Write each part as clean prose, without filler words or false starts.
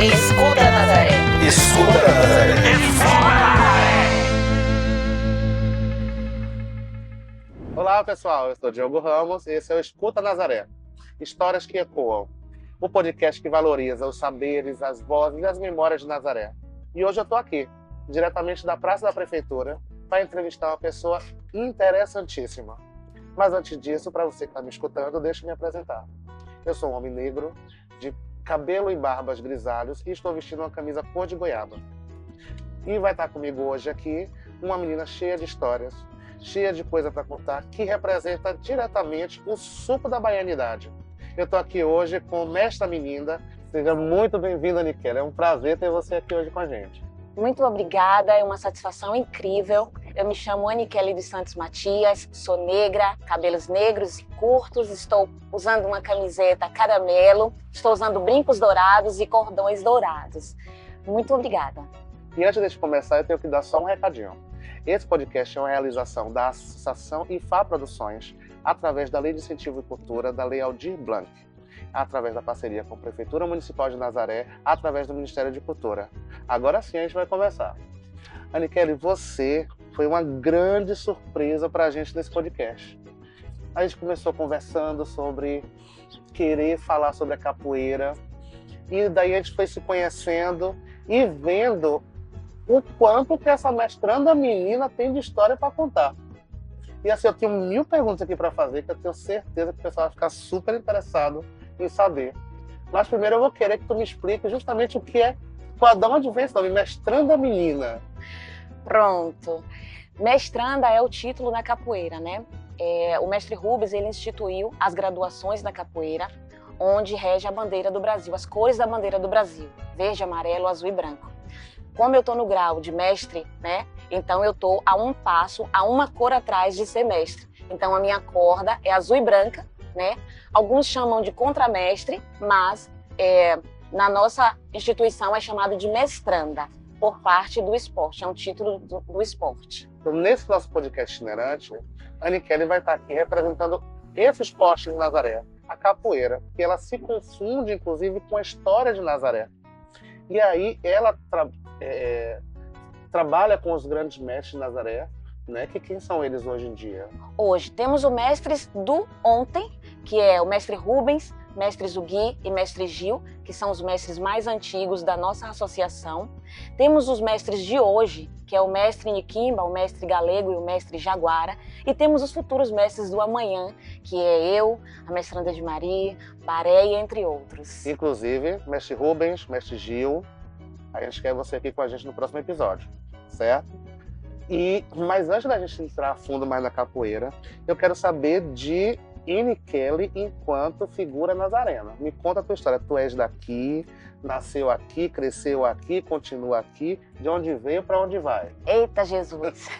Escuta Nazaré. Escuta Nazaré. Olá pessoal, eu sou Diogo Ramos e esse é o Escuta Nazaré. Histórias que ecoam. O podcast que valoriza os saberes, as vozes e as memórias de Nazaré. E hoje eu estou aqui, diretamente da Praça da Prefeitura, para entrevistar uma pessoa interessantíssima. Mas antes disso, para você que está me escutando, deixa eu me apresentar. Eu sou um homem negro, de cabelo e barbas grisalhos e estou vestindo uma camisa cor de goiaba. E vai estar comigo hoje aqui uma menina cheia de histórias, cheia de coisa para contar, que representa diretamente o suco da baianidade. Eu estou aqui hoje com esta menina. Seja muito bem-vinda, Aniquele. É um prazer ter você aqui hoje com a gente. Muito obrigada, é uma satisfação incrível. Eu me chamo Aniquele dos Santos Matias, sou negra, cabelos negros e curtos, estou usando uma camiseta caramelo, estou usando brincos dourados e cordões dourados. Muito obrigada. E antes de começar, eu tenho que dar só um recadinho. Esse podcast é uma realização da Associação IFA Produções, através da Lei de Incentivo e Cultura, da Lei Aldir Blanc, através da parceria com a Prefeitura Municipal de Nazaré, através do Ministério de Cultura. Agora sim a gente vai começar. Aniquele, você foi uma grande surpresa para a gente nesse podcast. A gente começou conversando sobre querer falar sobre a capoeira, e daí a gente foi se conhecendo e vendo o quanto que essa mestranda menina tem de história para contar. E assim, eu tenho 1000 perguntas aqui para fazer, que eu tenho certeza que o pessoal vai ficar super interessado em saber. Mas primeiro eu vou querer que tu me explique justamente o que é, de onde vem esse nome, mestranda menina. Pronto. Mestranda é o título na capoeira, né? O mestre Rubens, ele instituiu as graduações na capoeira, onde rege a bandeira do Brasil, as cores da bandeira do Brasil, verde, amarelo, azul e branco. Como eu estou no grau de mestre, né? Então eu estou a um passo, a uma cor atrás de ser mestre. Então a minha corda é azul e branca, né? Alguns chamam de contramestre, mas na nossa instituição é chamado de mestranda, por parte do esporte, é um título do esporte. Então, nesse nosso podcast itinerante, a Aniquele vai estar aqui representando esse esporte de Nazaré, a capoeira, que ela se confunde, inclusive, com a história de Nazaré. E aí ela trabalha com os grandes mestres de Nazaré, né? Quem são eles hoje em dia? Hoje temos os mestres do ontem, que é o mestre Rubens, mestre Zugui e mestre Gil, que são os mestres mais antigos da nossa associação. Temos os mestres de hoje, que é o mestre Niquimba, o mestre Galego e o mestre Jaguara. E temos os futuros mestres do amanhã, que é eu, a mestranda de Maria, Baré e entre outros. Inclusive, mestre Rubens, mestre Gil, a gente quer você aqui com a gente no próximo episódio, certo? Mas antes da gente entrar a fundo mais na capoeira, eu quero saber de Aniquele enquanto figura nazarena. Me conta a tua história. Tu és daqui, nasceu aqui, cresceu aqui, continua aqui. De onde veio, para onde vai? Eita Jesus!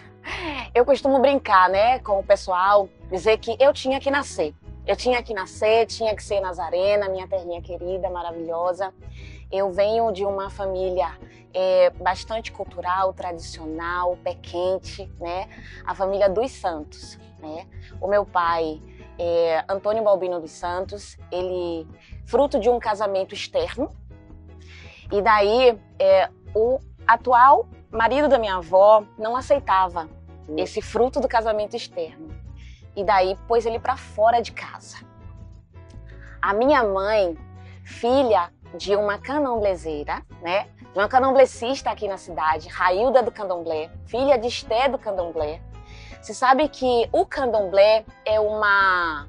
Eu costumo brincar, né, com o pessoal, dizer que eu tinha que nascer. Eu tinha que nascer, tinha que ser nazarena, minha terrinha querida, maravilhosa. Eu venho de uma família bastante cultural, tradicional, pé quente, né? A família dos Santos, né? O meu pai Antônio Balbino dos Santos, ele fruto de um casamento externo. E daí o atual marido da minha avó não aceitava esse fruto do casamento externo. E daí pôs ele para fora de casa. A minha mãe, filha de uma candomblezeira, né? De uma candomblecista aqui na cidade, Railda do Candomblé, filha de Esté do Candomblé. Você sabe que o candomblé é uma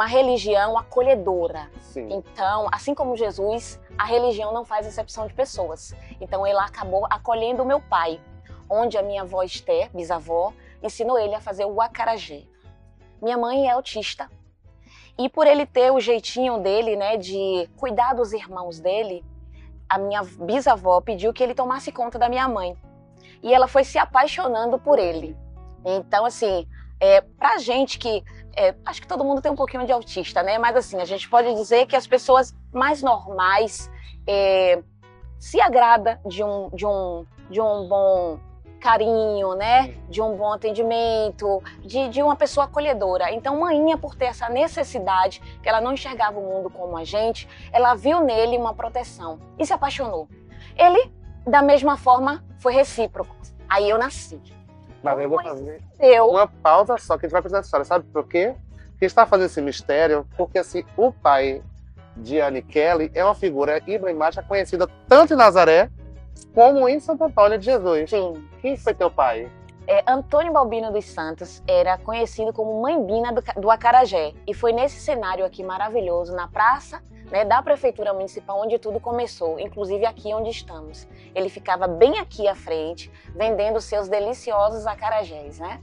religião acolhedora. Sim. Então, assim como Jesus, a religião não faz acepção de pessoas. Então, ele acabou acolhendo o meu pai, onde a minha avó Esté, bisavó, ensinou ele a fazer o acarajé. Minha mãe é autista. E por ele ter o jeitinho dele, né, de cuidar dos irmãos dele, a minha bisavó pediu que ele tomasse conta da minha mãe. E ela foi se apaixonando por ele. Então, assim, pra gente que... acho que todo mundo tem um pouquinho de autista, né? Mas, assim, a gente pode dizer que as pessoas mais normais se agrada de um bom carinho, né? De um bom atendimento, de uma pessoa acolhedora. Então, Mainha, por ter essa necessidade, que ela não enxergava o mundo como a gente, ela viu nele uma proteção e se apaixonou. Ele, da mesma forma, foi recíproco. Aí eu nasci. Mas eu vou fazer Eu, uma pausa só, que a gente vai precisar dessa história. Sabe por quê? Porque a gente está fazendo esse mistério, porque assim, o pai de Anne Kelly é uma figura emblemática conhecida tanto em Nazaré como em Santo Antônio de Jesus. sim, Quem foi teu pai? Antônio Balbino dos Santos era conhecido como Mãe Bina do Acarajé. E foi nesse cenário aqui maravilhoso, na praça, né, da Prefeitura Municipal, onde tudo começou, inclusive aqui onde estamos. Ele ficava bem aqui à frente, vendendo seus deliciosos acarajés, né?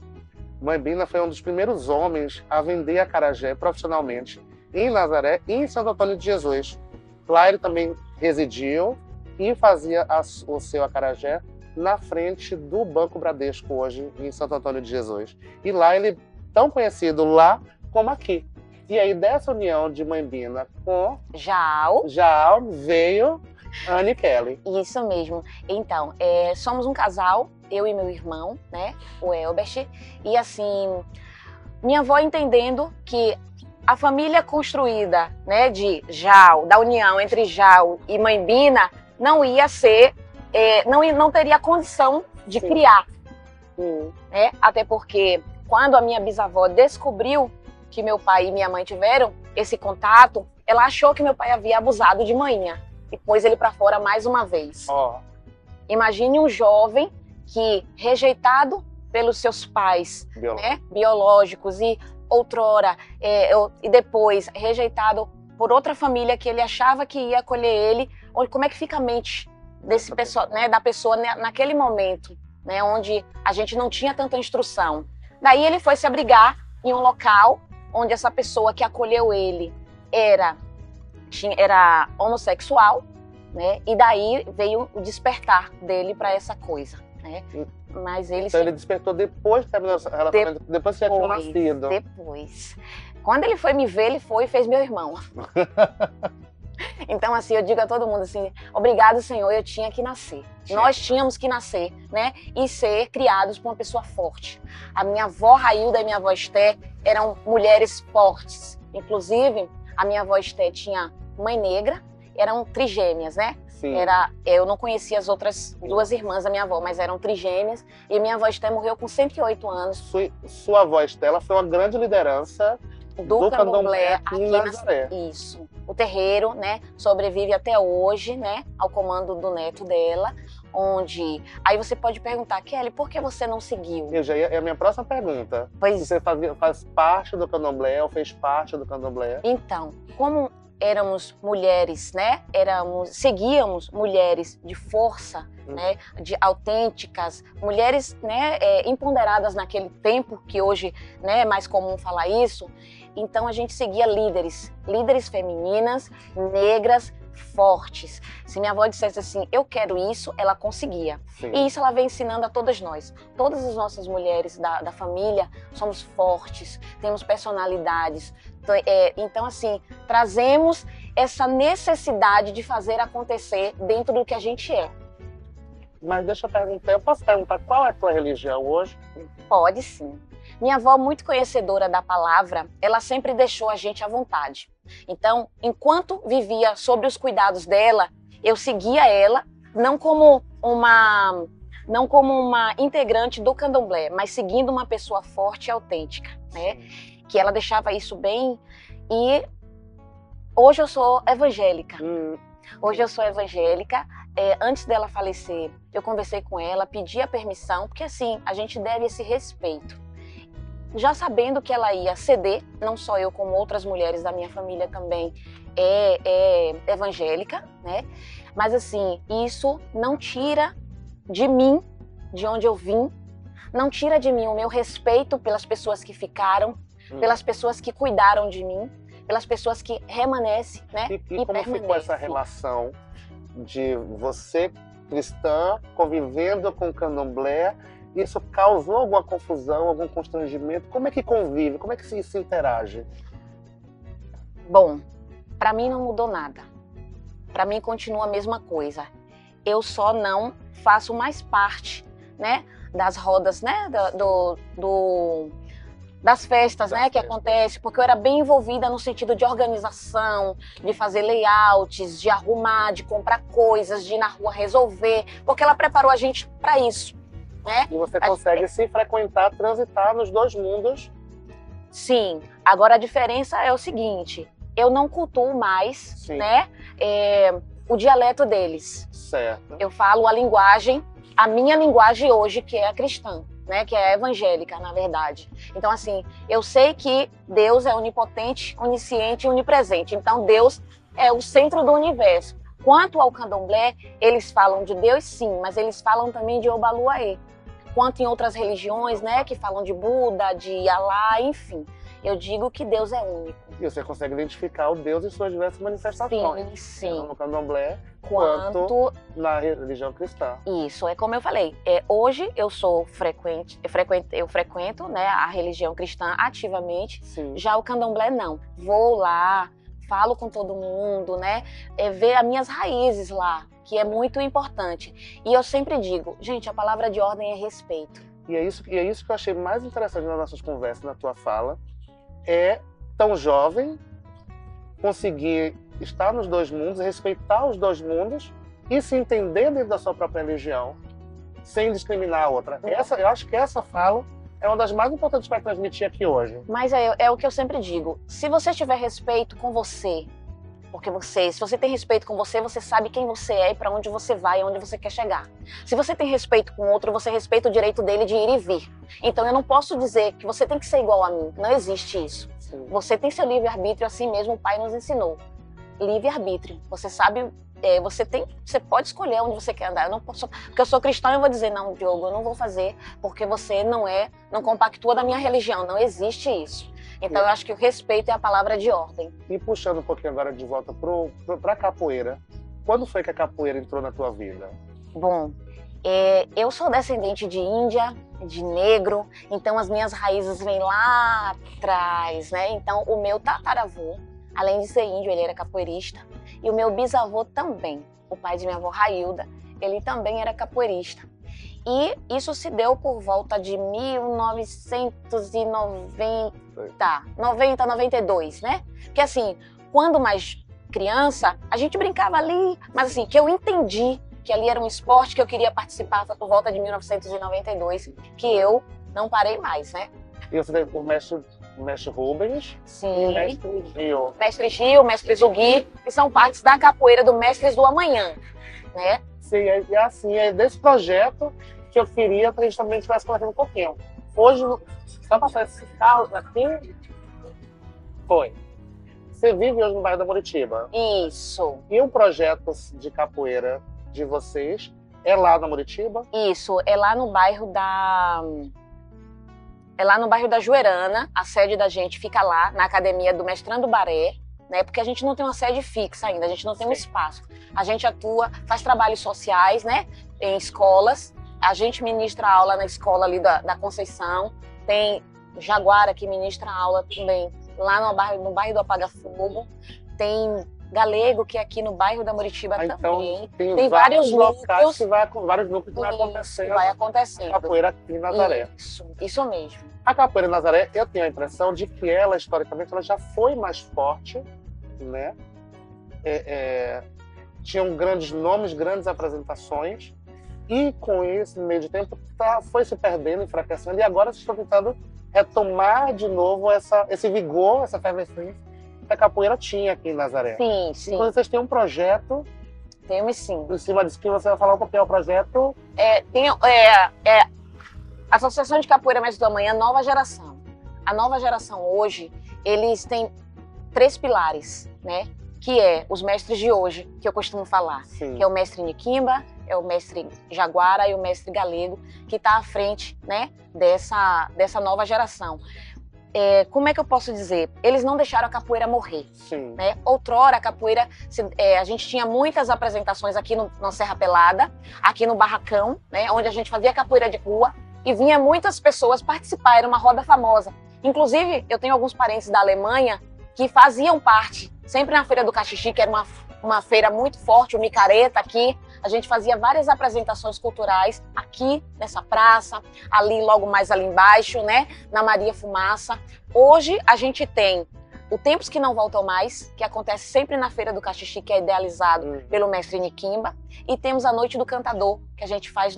Mãe Bina foi um dos primeiros homens a vender acarajé profissionalmente em Nazaré e em Santo Antônio de Jesus. Lá ele também residiu e fazia o seu acarajé na frente do Banco Bradesco, hoje em Santo Antônio de Jesus. E lá ele é tão conhecido lá como aqui. E aí dessa união de Mãe Bina com Jal. veio Anne Kelly. Isso mesmo. Então, somos um casal, eu e meu irmão, né, o Elbert. E assim, minha avó entendendo que a família construída, né, de Jal, da união entre Jal e Mãe Bina, não ia ser, não teria condição de Sim. criar. Né? Até porque quando a minha bisavó descobriu que meu pai e minha mãe tiveram esse contato, ela achou que meu pai havia abusado de Mainha e pôs ele para fora mais uma vez. Ó, Imagine um jovem que, rejeitado pelos seus pais, né, biológicos e outrora, e depois rejeitado por outra família que ele achava que ia acolher ele, como é que fica a mente desse pessoa, né, da pessoa naquele momento, né, onde a gente não tinha tanta instrução. Daí ele foi se abrigar em um local onde essa pessoa que acolheu ele era homossexual, né, e daí veio o despertar dele para essa coisa, né. Mas ele então ele despertou depois de terminar o relacionamento, depois que já tinha nascido. Depois. Quando ele foi me ver, ele foi e fez meu irmão. Então, assim, eu digo a todo mundo assim, obrigado, Senhor, eu tinha que nascer. Nós tínhamos que nascer, né? E ser criados por uma pessoa forte. A minha avó Railda e minha avó Esté eram mulheres fortes. Inclusive, a minha avó Esté tinha mãe negra, eram trigêmeas, né? Sim. Eu não conhecia as outras duas irmãs da minha avó, mas eram trigêmeas. E minha avó Esté morreu com 108 anos. Sua avó Estela foi uma grande liderança do Candomblé aqui em Nazaré. Isso. O terreiro, né, sobrevive até hoje, né, ao comando do neto dela, onde... Aí você pode perguntar, Kelly, por que você não seguiu? É a minha próxima pergunta. Pois... Se você faz parte do Candomblé ou fez parte do Candomblé? Então, como éramos mulheres, né, seguíamos mulheres de força, né, de autênticas, mulheres, né, empoderadas naquele tempo, que hoje, né, é mais comum falar isso. Então a gente seguia líderes femininas, negras, fortes. Se minha avó dissesse assim, eu quero isso, ela conseguia. Sim. E isso ela vem ensinando a todas nós. Todas as nossas mulheres da família somos fortes, temos personalidades. Então, assim, trazemos essa necessidade de fazer acontecer dentro do que a gente é. Mas deixa eu perguntar, eu posso perguntar qual é a tua religião hoje? Pode sim. Minha avó, muito conhecedora da palavra, ela sempre deixou a gente à vontade. Então, enquanto vivia sob os cuidados dela, eu seguia ela, não como uma integrante do Candomblé, mas seguindo uma pessoa forte e autêntica, né? Que ela deixava isso bem. E hoje eu sou evangélica. Hoje eu sou evangélica. Antes dela falecer, eu conversei com ela, pedi a permissão, porque assim, a gente deve esse respeito. Já sabendo que ela ia ceder, não só eu, como outras mulheres da minha família também é evangélica, né? Mas assim, isso não tira de mim, de onde eu vim, não tira de mim o meu respeito pelas pessoas que ficaram, pelas pessoas que cuidaram de mim, pelas pessoas que remanescem, né? E como ficou essa relação de você, cristã, convivendo com o Candomblé? Isso causou alguma confusão, algum constrangimento? Como é que convive? Como é que se interage? Bom, para mim não mudou nada. Para mim continua a mesma coisa. Eu só não faço mais parte, né, das rodas, né, das festas, né, que acontece, porque eu era bem envolvida no sentido de organização, de fazer layouts, de arrumar, de comprar coisas, de ir na rua resolver, porque ela preparou a gente para isso, né? E você consegue se frequentar, transitar nos dois mundos. Sim. Agora a diferença é o seguinte, eu não cultuo mais, Sim. né, o dialeto deles. Certo. Eu falo a minha linguagem hoje, que é a cristã, né, que é a evangélica, na verdade. Então, assim, eu sei que Deus é onipotente, onisciente e onipresente. Então, Deus é o centro do universo. Quanto ao candomblé, eles falam de Deus, sim, mas eles falam também de Obaluaê. Quanto em outras religiões, né, que falam de Buda, de Alá, enfim. Eu digo que Deus é único. E você consegue identificar o Deus em suas diversas manifestações. Sim, sim. Tanto no candomblé, quanto na religião cristã. Isso, é como eu falei. Hoje eu sou eu frequento, né, a religião cristã ativamente. Sim. Já o candomblé não. Vou lá, falo com todo mundo, né? Ver as minhas raízes lá, que é muito importante. E eu sempre digo, gente, a palavra de ordem é respeito. E é isso que eu achei mais interessante nas nossas conversas, na tua fala. É tão jovem conseguir estar nos dois mundos, respeitar os dois mundos e se entender dentro da sua própria religião, sem discriminar a outra. Eu acho que essa fala é uma das mais importantes para transmitir aqui hoje. Mas é o que eu sempre digo. Se você tiver respeito com você, porque se você tem respeito com você, você sabe quem você é e para onde você vai e onde você quer chegar. Se você tem respeito com o outro, você respeita o direito dele de ir e vir. Então eu não posso dizer que você tem que ser igual a mim. Não existe isso. Sim. Você tem seu livre-arbítrio, assim mesmo o pai nos ensinou. Livre-arbítrio. Você sabe, você pode escolher onde você quer andar. Eu não posso, porque eu sou cristã, eu vou dizer, não, Diogo, eu não vou fazer porque você não compactua da minha religião. Não existe isso. Então eu acho que o respeito é a palavra de ordem. E puxando um pouquinho agora de volta para a capoeira, quando foi que a capoeira entrou na tua vida? Bom, eu sou descendente de índia, de negro, então as minhas raízes vêm lá atrás, né? Então o meu tataravô, além de ser índio, ele era capoeirista. E o meu bisavô também, o pai de minha avó Railda, ele também era capoeirista. E isso se deu por volta de 92, né? Porque assim, quando mais criança, a gente brincava ali, mas assim, que eu entendi que ali era um esporte que eu queria participar por volta de 1992, que eu não parei mais, né? E você teve o mestre Rubens. Sim. E mestre Gil. Mestre Gil, mestre Zugui, que são partes da capoeira do Mestres do Amanhã, né? Sim, e assim, é desse projeto que eu queria que a gente também estivesse conversando um pouquinho. Hoje, só passar esse carro aqui, foi. Você vive hoje no bairro da Muritiba. Isso. E o projeto de capoeira de vocês é lá na Muritiba? Isso, é lá no bairro da Juerana, a sede da gente fica lá, na academia do Mestrando Baré, né? Porque a gente não tem uma sede fixa ainda, a gente não tem um espaço. A gente atua, faz trabalhos sociais, né? Em escolas, a gente ministra aula na escola ali da Conceição, tem Jaguara que ministra aula também lá no bairro do Apaga Fogo, tem Galego, que é aqui no bairro da Muritiba também. Então, tem vários locais que vários núcleos que vai acontecendo. Capoeira aqui em Nazaré. Isso mesmo. A capoeira em Nazaré, eu tenho a impressão de que ela, historicamente, ela já foi mais forte, né? Tinham grandes nomes, grandes apresentações, e com esse meio de tempo foi se perdendo, enfraquecendo, e agora vocês estão tentando retomar de novo esse vigor, essa efervescência que a capoeira tinha aqui em Nazaré. Sim, sim. Então vocês têm um projeto. Temos sim. Em cima disso que você vai falar um pouquinho, é o projeto. A Associação de Capoeira Mestres do Amanhã, nova geração. A nova geração hoje, eles têm 3 pilares, né? Que é os mestres de hoje, que eu costumo falar. Sim. Que é o mestre Niquimba, é o mestre Jaguara e o mestre Galego, que está à frente, né, dessa nova geração. Como é que eu posso dizer? Eles não deixaram a capoeira morrer. Sim. Né? Outrora, a capoeira, a gente tinha muitas apresentações aqui na Serra Pelada, aqui no Barracão, né, onde a gente fazia capoeira de rua, e vinha muitas pessoas participar, era uma roda famosa. Inclusive, eu tenho alguns parentes da Alemanha que faziam parte, sempre na Feira do Cachixi, que era uma feira muito forte, o Micareta aqui, a gente fazia várias apresentações culturais aqui nessa praça, ali logo mais ali embaixo, né, na Maria Fumaça. Hoje a gente tem o Tempos que Não Voltam Mais, que acontece sempre na Feira do Caxixi, que é idealizado pelo mestre Niquimba. E temos a Noite do Cantador, que a gente faz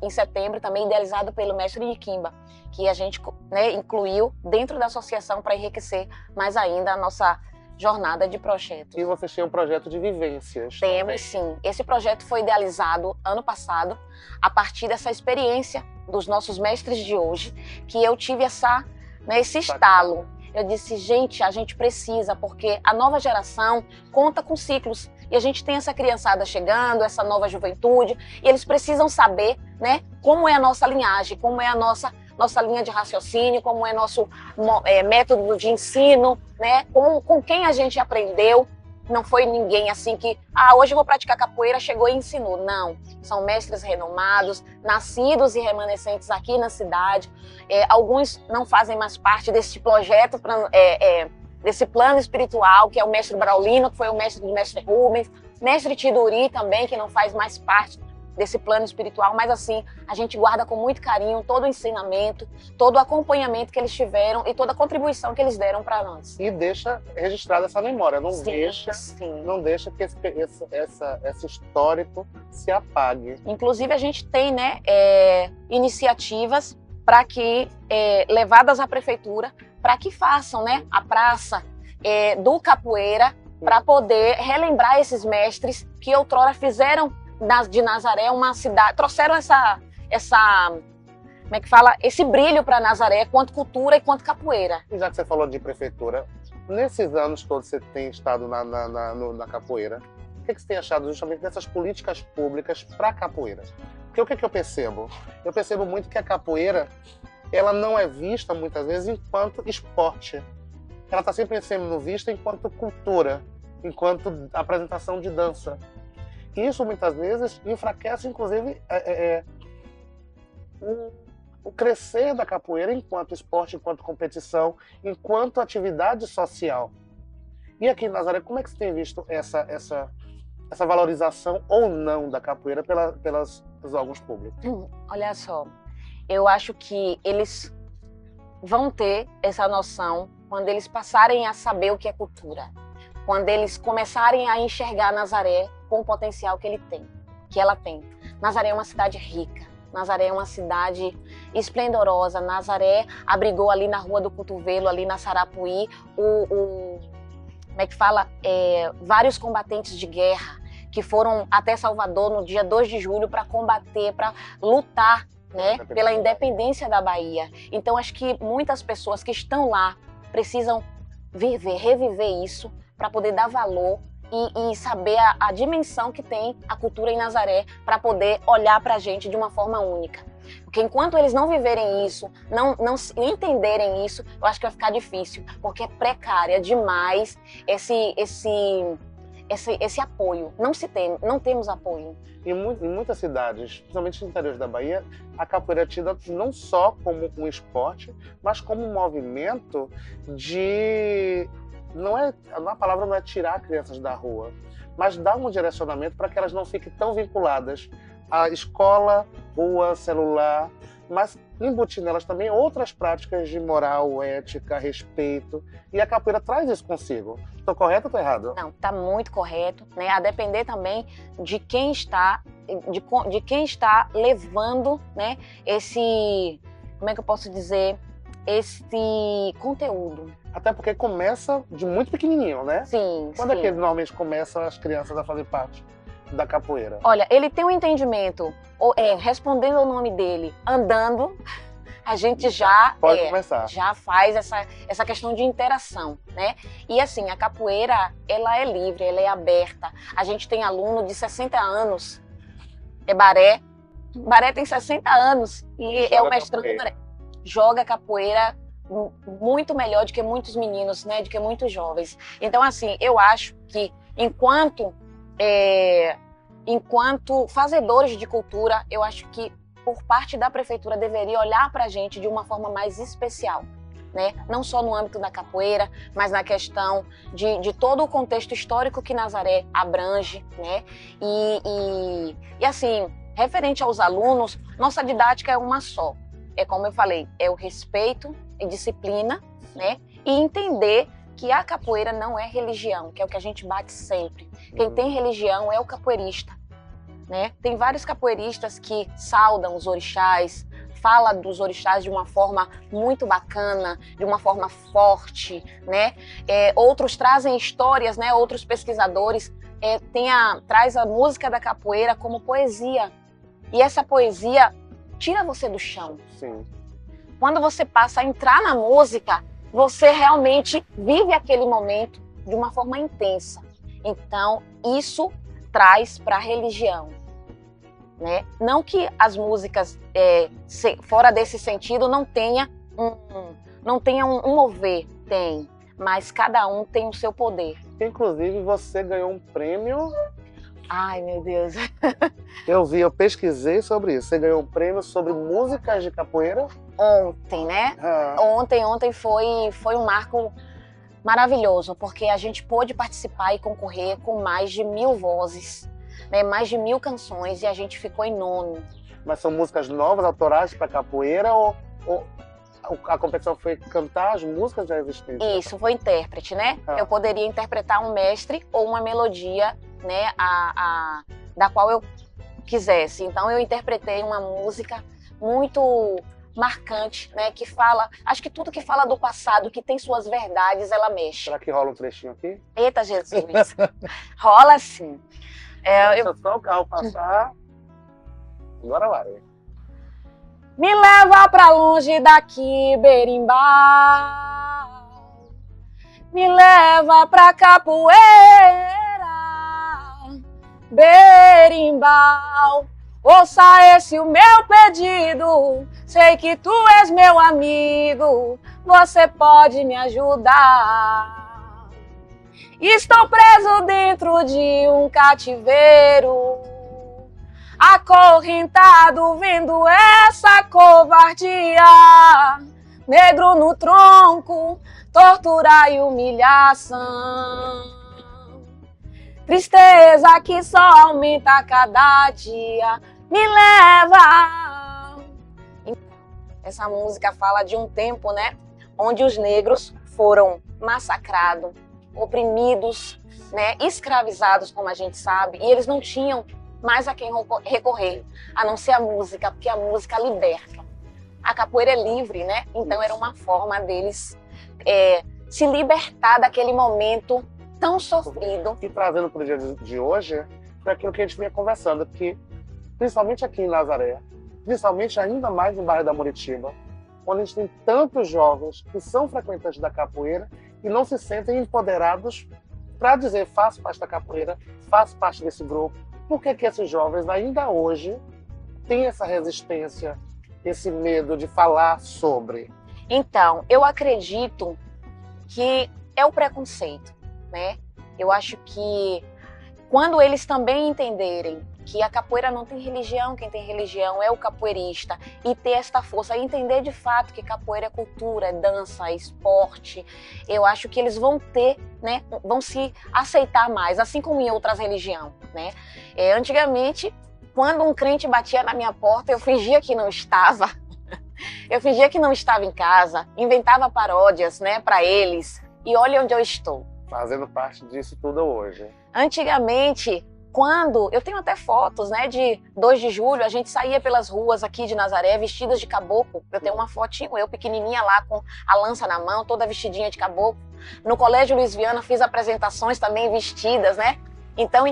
em setembro, também idealizado pelo mestre Niquimba, que a gente, né, incluiu dentro da associação para enriquecer mais ainda a nossa jornada de projetos. E vocês tinham um projeto de vivências. Temos, sim. Esse projeto foi idealizado ano passado, a partir dessa experiência dos nossos mestres de hoje, que eu tive esse estalo. Eu disse, gente, a gente precisa, porque a nova geração conta com ciclos. E a gente tem essa criançada chegando, essa nova juventude, e eles precisam saber, né, como é a nossa linhagem, como é a nossa linha de raciocínio, como é nosso método de ensino, né, com quem a gente aprendeu. Não foi ninguém assim que, hoje eu vou praticar capoeira, chegou e ensinou. Não, são mestres renomados, nascidos e remanescentes aqui na cidade. Alguns não fazem mais parte desse projeto, desse plano espiritual, que é o mestre Braulino, que foi o mestre do mestre Rubens, mestre Tiduri também, que não faz mais parte desse plano espiritual, mas assim, a gente guarda com muito carinho todo o ensinamento, todo o acompanhamento que eles tiveram e toda a contribuição que eles deram para nós. E deixa registrada essa memória, não Sim. deixa que esse histórico se apague. Inclusive a gente tem, né, iniciativas para que, levadas à prefeitura, para que façam, né, a praça do capoeira, para poder relembrar esses mestres que outrora fizeram de Nazaré uma cidade, trouxeram como é que fala, esse brilho para Nazaré, quanto cultura e quanto capoeira. E já que você falou de prefeitura, nesses anos todos você tem estado na capoeira, o que você tem achado justamente dessas políticas públicas para a capoeira? Porque o que eu percebo? Eu percebo muito que a capoeira, ela não é vista muitas vezes enquanto esporte. Ela está sempre sendo vista enquanto cultura, enquanto apresentação de dança. Isso muitas vezes enfraquece, inclusive, o crescer da capoeira enquanto esporte, enquanto competição, enquanto atividade social. E aqui em Nazaré, como é que você tem visto essa valorização ou não da capoeira pelos órgãos públicos? Olha só, eu acho que eles vão ter essa noção quando eles passarem a saber o que é cultura. Quando eles começarem a enxergar Nazaré com o potencial que ela tem. Nazaré é uma cidade rica, Nazaré é uma cidade esplendorosa, Nazaré abrigou ali na Rua do Cotovelo, ali na Sarapuí, como é que fala? Vários combatentes de guerra que foram até Salvador no dia 2 de julho para combater, para lutar, né, pela independência da Bahia. Então acho que muitas pessoas que estão lá precisam reviver isso, para poder dar valor e saber a dimensão que tem a cultura em Nazaré, para poder olhar para a gente de uma forma única. Porque enquanto eles não viverem isso, não entenderem isso, eu acho que vai ficar difícil, porque é precária demais esse apoio. Não temos apoio. Em muitas cidades, principalmente no interior da Bahia, a capoeira é tida não só como um esporte, mas como um movimento de... A palavra não é tirar crianças da rua, mas dar um direcionamento para que elas não fiquem tão vinculadas à escola, rua, celular, mas embutir nelas também outras práticas de moral, ética, respeito. E a capoeira traz isso consigo. Estou correto ou estou errado? Não, está muito correto, né? A depender também de quem está levando, né, como é que eu posso dizer, esse conteúdo. Até porque começa de muito pequenininho, né? Sim, Quando é que normalmente começam as crianças a fazer parte da capoeira? Olha, ele tem um entendimento, respondendo ao nome dele, andando, a gente já começar. Já faz essa questão de interação, né? E assim, a capoeira, ela é livre, ela é aberta. A gente tem aluno de 60 anos, Baré tem 60 anos e é uma estrutura, joga capoeira muito melhor do que muitos meninos, né? Do que muitos jovens. Então, assim, eu acho que enquanto fazedores de cultura, eu acho que por parte da prefeitura deveria olhar para a gente de uma forma mais especial. né? Não só no âmbito da capoeira, mas na questão de todo o contexto histórico que Nazaré abrange, né? E assim, referente aos alunos, nossa didática é uma só. É como eu falei, é o respeito e disciplina, né? E entender que a capoeira não é religião, que é o que a gente bate sempre. Quem tem religião é o capoeirista, né? Tem vários capoeiristas que saudam os orixás, fala dos orixás de uma forma muito bacana, de uma forma forte, né? Outros trazem histórias, né? Outros pesquisadores traz a música da capoeira como poesia. E essa poesia tira você do chão. Sim. Quando você passa a entrar na música, você realmente vive aquele momento de uma forma intensa. Então, isso traz para a religião, né? Não que as músicas, fora desse sentido, não tenha um mover, tem, mas cada um tem o seu poder. Inclusive, você ganhou um prêmio. Ai, meu Deus. Eu pesquisei sobre isso. Você ganhou um prêmio sobre músicas de capoeira? Ontem, né? Ontem foi um marco maravilhoso, porque a gente pôde participar e concorrer com mais de 1000 vozes, né? Mais de 1000 canções, e a gente ficou em 9º. Mas são músicas novas, autorais para capoeira, ou a competição foi cantar as músicas já existentes? Isso, foi intérprete, né? Eu poderia interpretar um mestre ou uma melodia, né? Da qual eu quisesse. Então eu interpretei uma música muito marcante, né? Que fala, acho que tudo que fala do passado, que tem suas verdades, ela mexe. Será que rola um trechinho aqui? Eita, Jesus! Rola sim. Deixa só o carro passar. Agora vai. Me leva pra longe daqui, berimbau. Me leva pra capoeira, berimbau. Ouça esse o meu pedido, sei que tu és meu amigo, você pode me ajudar. Estou preso dentro de um cativeiro, acorrentado vendo essa covardia. Negro no tronco, tortura e humilhação. Tristeza que só aumenta a cada dia. Me leva. Então, essa música fala de um tempo, né, onde os negros foram massacrados, oprimidos, né, escravizados, como a gente sabe, e eles não tinham mais a quem recorrer, a não ser a música, porque a música liberta. A capoeira é livre, né? Então era uma forma deles se libertar daquele momento tão sofrido. E trazendo para o dia de hoje, foi aquilo que a gente vinha conversando, que principalmente aqui em Nazaré, principalmente ainda mais no bairro da Muritiba, onde a gente tem tantos jovens que são frequentantes da capoeira e não se sentem empoderados para dizer: faço parte da capoeira, faço parte desse grupo. Por que esses jovens ainda hoje têm essa resistência, esse medo de falar sobre? Então, eu acredito que é o preconceito, né? Eu acho que quando eles também entenderem que a capoeira não tem religião, quem tem religião é o capoeirista, e ter esta força, e entender de fato que capoeira é cultura, é dança, é esporte, eu acho que eles vão ter, né, vão se aceitar mais, assim como em outras religiões, né? Antigamente, quando um crente batia na minha porta, eu fingia que não estava, eu fingia que não estava em casa, inventava paródias, né, para eles, e olha onde eu estou. Fazendo parte disso tudo hoje. Antigamente, quando, eu tenho até fotos, né, de 2 de julho, a gente saía pelas ruas aqui de Nazaré vestidas de caboclo. Eu tenho uma fotinho, eu pequenininha lá com a lança na mão, toda vestidinha de caboclo. No Colégio Luiz Viana fiz apresentações também vestidas, né? Então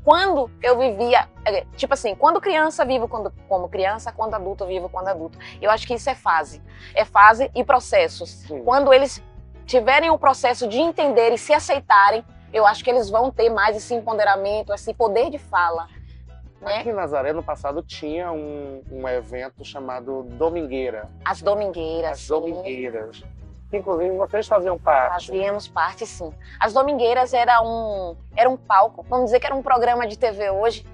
quando eu vivia, tipo assim, quando criança vivo como criança, quando adulto vivo quando adulto. Eu acho que isso é fase e processos. Sim. Quando eles tiverem o processo de entender e se aceitarem, eu acho que eles vão ter mais esse empoderamento, esse poder de fala. Né? Aqui em Nazaré, no passado, tinha um evento chamado Domingueira. As Domingueiras. As Domingueiras. Inclusive, vocês faziam parte. Fazíamos parte, sim. As Domingueiras era um palco, vamos dizer que era um programa de TV hoje,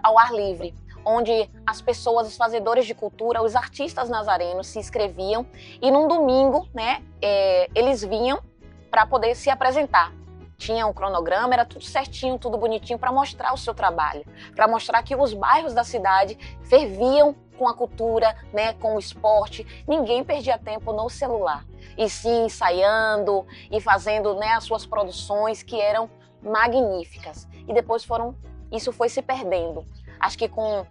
ao ar livre, onde as pessoas, os fazedores de cultura, os artistas nazarenos se inscreviam e num domingo, né, eles vinham para poder se apresentar. Tinha um cronograma, era tudo certinho, tudo bonitinho para mostrar o seu trabalho, para mostrar que os bairros da cidade ferviam com a cultura, né, com o esporte. Ninguém perdia tempo no celular, e sim ensaiando e fazendo, né, as suas produções que eram magníficas. E depois isso foi se perdendo. Acho que com,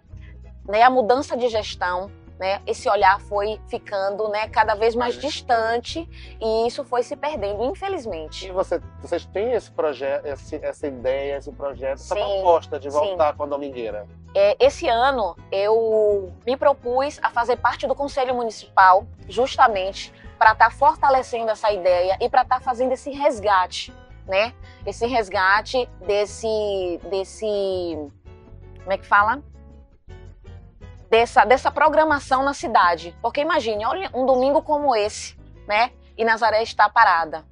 né, a mudança de gestão, né, esse olhar foi ficando, né, cada vez mais distante e isso foi se perdendo, infelizmente. E vocês têm esse projeto, essa ideia, esse projeto, essa Sim, proposta de voltar com a Domingueira? Esse ano eu me propus a fazer parte do Conselho Municipal justamente para estar fortalecendo essa ideia e para estar fazendo esse resgate, né? Esse resgate desse como é que fala? Dessa programação na cidade. Porque imagine, olha, um domingo como esse, né? E Nazaré está parada.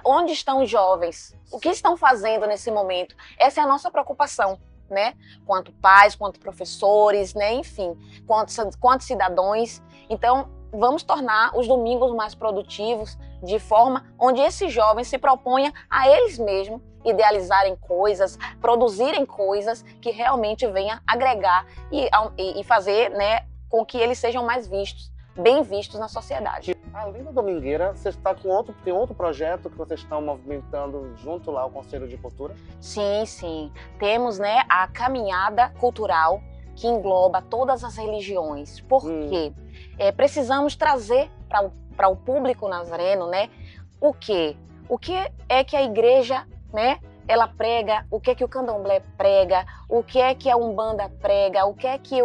Onde estão os jovens? O que estão fazendo nesse momento? Essa é a nossa preocupação, né? Quanto pais, quanto professores, né? Enfim, quanto cidadãos. Então, vamos tornar os domingos mais produtivos de forma onde esses jovens se proponham a eles mesmos idealizarem coisas, produzirem coisas que realmente venham agregar e fazer, né, com que eles sejam mais vistos, bem vistos na sociedade. Além da Domingueira, você está tem outro projeto que vocês estão movimentando junto lá ao Conselho de Cultura? Sim, sim. Temos, né, a caminhada cultural que engloba todas as religiões. Por quê? Precisamos trazer para o público nazareno, né, o que é que a igreja, né, ela prega, o que é que o candomblé prega, o que é que a Umbanda prega, o que é que a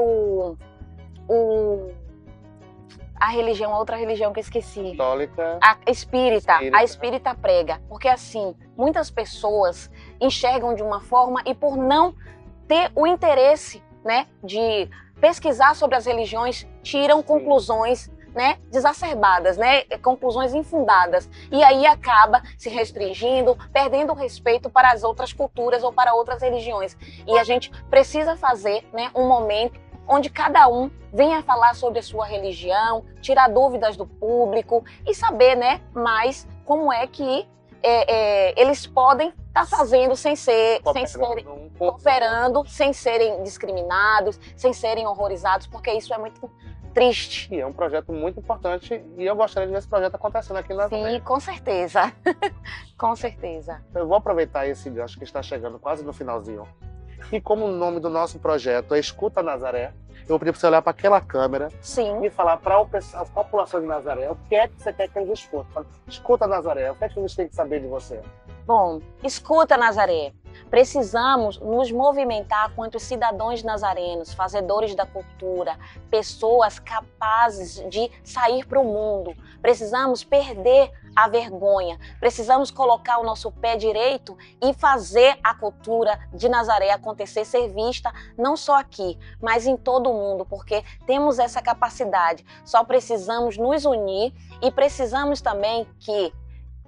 outra religião que eu esqueci. Católica. A espírita prega. Porque assim, muitas pessoas enxergam de uma forma e por não ter o interesse, né, de pesquisar sobre as religiões, tiram conclusões, né, exacerbadas, né, conclusões infundadas, e aí acaba se restringindo, perdendo o respeito para as outras culturas ou para outras religiões. E a gente precisa fazer, né, um momento onde cada um venha falar sobre a sua religião, tirar dúvidas do público e saber, né, mais como é que eles podem estar fazendo cooperando, sem serem discriminados, sem serem horrorizados, porque isso é muito triste. E é um projeto muito importante e eu gostaria de ver esse projeto acontecendo aqui na Sim, com certeza. Com certeza. Eu vou aproveitar esse gancho que está chegando quase no finalzinho. E como o nome do nosso projeto é Escuta Nazaré, eu vou pedir para você olhar para aquela câmera. Sim. E falar para a população de Nazaré o que é que você quer que eles escutem. Escuta Nazaré, o que é que eles têm que saber de você? Bom, escuta Nazaré. Precisamos nos movimentar quanto cidadãos nazarenos, fazedores da cultura, pessoas capazes de sair para o mundo. Precisamos perder a vergonha, precisamos colocar o nosso pé direito e fazer a cultura de Nazaré acontecer, ser vista não só aqui, mas em todo o mundo, porque temos essa capacidade. Só precisamos nos unir e precisamos também que,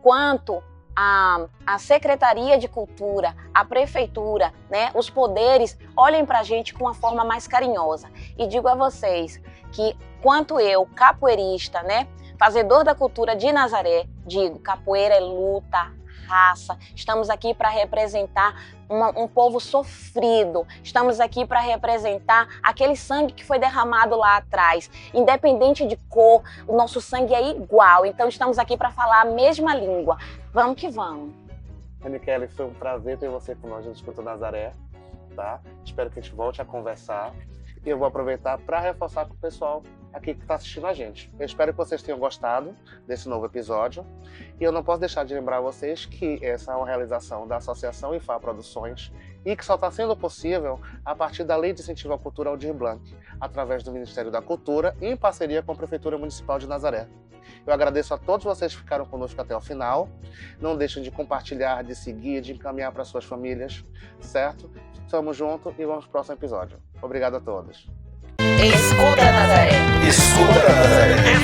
quanto a Secretaria de Cultura, a Prefeitura, né, os poderes olhem para a gente com uma forma mais carinhosa. E digo a vocês que, quanto eu, capoeirista, né, fazedor da cultura de Nazaré, digo, capoeira é luta, raça, estamos aqui para representar um povo sofrido, estamos aqui para representar aquele sangue que foi derramado lá atrás, independente de cor, o nosso sangue é igual, então estamos aqui para falar a mesma língua. Vamos que vamos. Kelly, foi um prazer ter você com nós no Escuta Nazaré, tá? Espero que a gente volte a conversar. E eu vou aproveitar para reforçar com o pessoal aqui que está assistindo a gente. Eu espero que vocês tenham gostado desse novo episódio. E eu não posso deixar de lembrar vocês que essa é uma realização da Associação IFA Produções e que só está sendo possível a partir da Lei de Incentivo à Cultura Aldir Blanc, através do Ministério da Cultura e em parceria com a Prefeitura Municipal de Nazaré. Eu agradeço a todos vocês que ficaram conosco até o final. Não deixem de compartilhar, de seguir, de encaminhar para suas famílias, certo? Tamo junto e vamos pro próximo episódio. Obrigado a todos. Escuta Nazaré. Escuta Nazaré.